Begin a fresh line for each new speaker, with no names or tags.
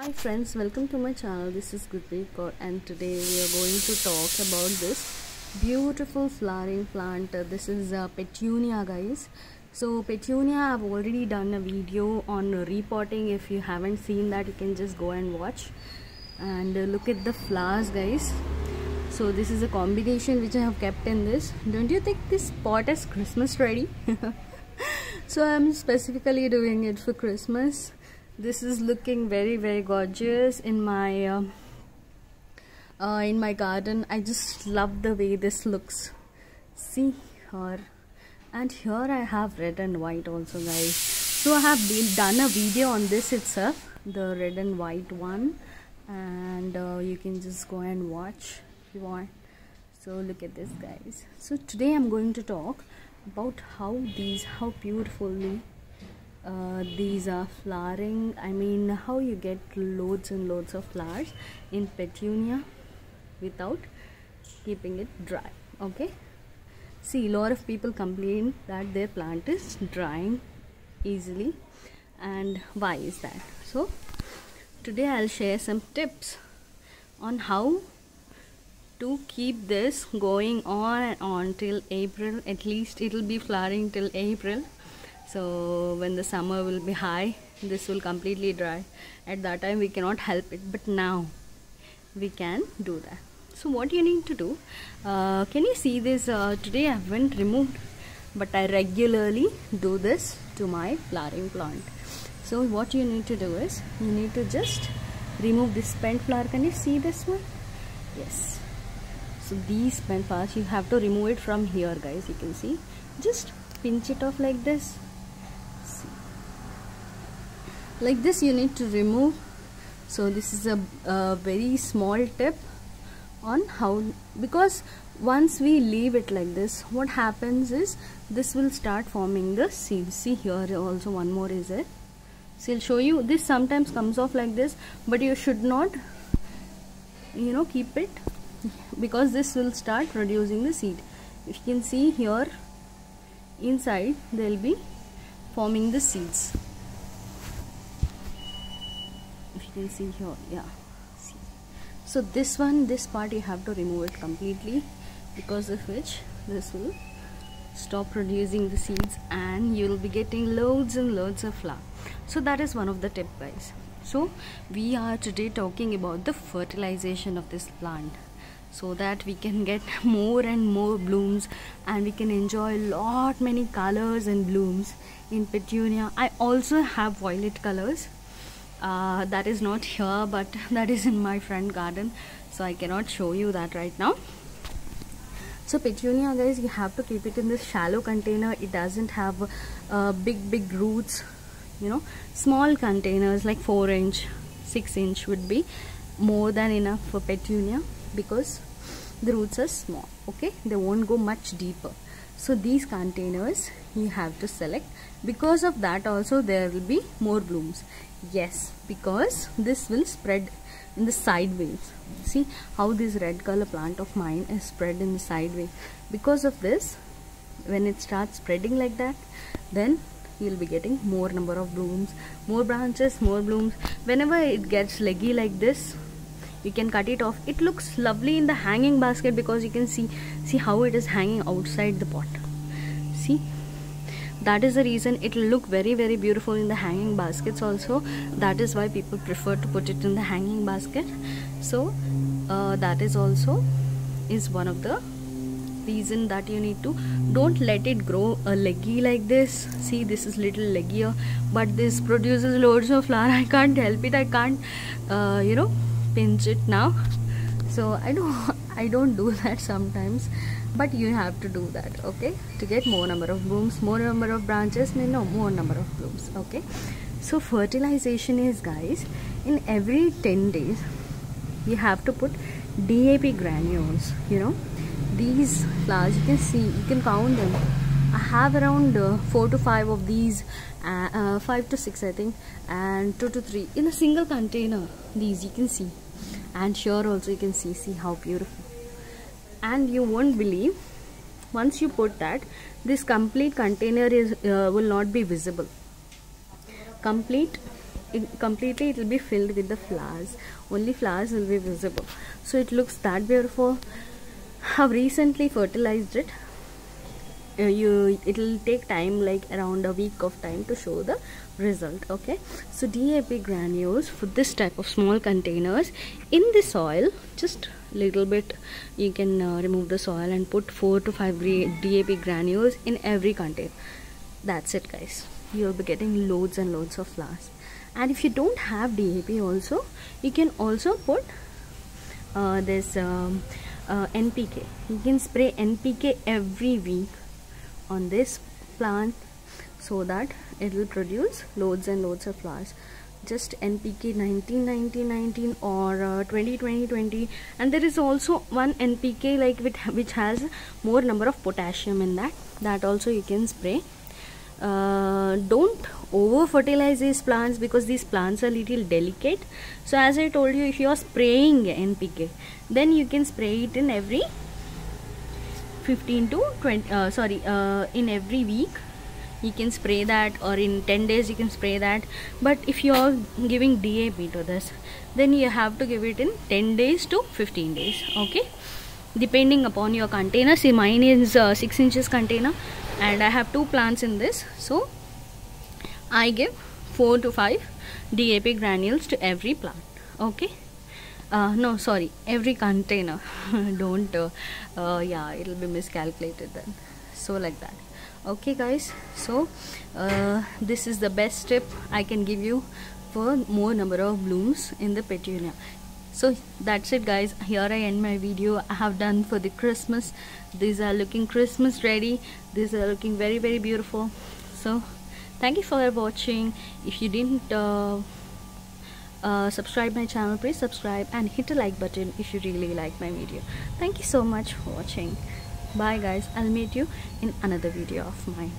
Hi friends, welcome to my channel. This is Gurpreet Kaur and today we are going to talk about this beautiful flowering plant. This is petunia, guys. So petunia, I've already done a video on repotting. If you haven't seen that, you can just go and watch and look at the flowers, guys. So this is a combination which I have kept in this. Don't you think this pot is Christmas ready? So I'm specifically doing it for Christmas. This is looking very gorgeous in my garden. I just love the way this looks. See here, and here I have red and white also, guys. So I have done a video on this itself, the red and white one, and you can just go and watch if you want. So look at this, guys. So today I'm going to talk about how beautifully these are flowering. I mean, how you get loads and loads of flowers in petunia without keeping it dry. Okay, see, a lot of people complain that their plant is drying easily, and why is that? So today I'll share some tips on how to keep this going on and on till April. At least it will be flowering till April. So when the summer will be high, this will completely dry. At that time we cannot help it, but now we can do that. So what you need to do, can you see this? Today I haven't removed, but I regularly do this to my flowering plant. So what you need to do is, you need to just remove this spent flower. Can you see this one? Yes. So these spent flowers, you have to remove it from here, guys. You can see, just pinch it off like this. Like this you need to remove. So this is a very small tip on how, because once we leave it like this, what happens is this will start forming the seeds. See, here also one more is it. So I'll show you. This sometimes comes off like this, but you should not, keep it, because this will start producing the seed. If you can see here inside, they will be forming the seeds. If you can see here, yeah, see. So this part you have to remove it completely, because of which this will stop producing the seeds and you will be getting loads and loads of flower. So that is one of the tips, guys. So we are today talking about the fertilization of this plant, so that we can get more and more blooms and we can enjoy many colors and blooms in petunia. I also have violet colors. That is not here, but that is in my front garden, so I cannot show you that right now. So petunia, guys, you have to keep it in this shallow container. It doesn't have big roots. Small containers like 4-inch, 6-inch would be more than enough for petunia, because the roots are small. Okay, they won't go much deeper. So these containers you have to select. Because of that also there will be more blooms. Yes, because this will spread in the sideways. See how this red color plant of mine is spread in the sideways. Because of this, when it starts spreading like that, then you'll be getting more number of blooms, more branches, more blooms. Whenever it gets leggy like this, you can cut it off. It looks lovely in the hanging basket, because you can see how it is hanging outside the pot. See, that is the reason it will look very beautiful in the hanging baskets also. That is why people prefer to put it in the hanging basket. So that is also one of the reason that you need to, don't let it grow leggy like this. See, this is little leggier, but this produces loads of flower. I can't help it. I can't pinch it now. So I don't do that sometimes, but you have to do that, okay, to get more number of blooms, more number of branches, more number of blooms. Okay, so fertilization is, guys, in every 10 days you have to put DAP granules. These flowers, you can see, you can count them. I have around 4 to 5 of these, 5 to 6 I think, and 2 to 3 in a single container. These you can see, and here also you can see how beautiful. And you won't believe, once you put that, this complete container will not be visible. Complete completely it will be filled with the flowers. Only flowers will be visible. So it looks that beautiful. I've recently fertilized it. It will take time, like around a week of time, to show the result. Okay, so DAP granules for this type of small containers in the soil, just little bit you can remove the soil and put 4 to 5 DAP granules in every container. That's it guys, you'll be getting loads and loads of flowers. And if you don't have DAP also, you can also put this NPK. You can spray NPK every week on this plant so that it will produce loads and loads of flowers. Just NPK 19-90-19 or 20-20-20, and there is also one NPK like which has more number of potassium in that also you can spray. Don't over fertilize these plants because these plants are little delicate. So as I told you, if you are spraying NPK, then you can spray it in every 15 to 20 in every week you can spray that, or in 10 days you can spray that. But if you are giving DAP to this, then you have to give it in 10 days to 15 days. Okay, depending upon your container. See, mine is 6 inches container and I have 2 plants in this, so I give 4 to 5 DAP granules to every plant. Okay, no, sorry, every container. Don't yeah, it will be miscalculated then. So like that. Okay guys, so this is the best tip I can give you for more number of blooms in the petunia. So that's it guys, here I end my video. I have done for the Christmas. These are looking Christmas ready. These are looking very, very beautiful. So thank you for watching. If you didn't subscribe my channel, please subscribe and hit a like button if you really like my video. Thank you so much for watching. Bye guys, I'll meet you in another video of mine.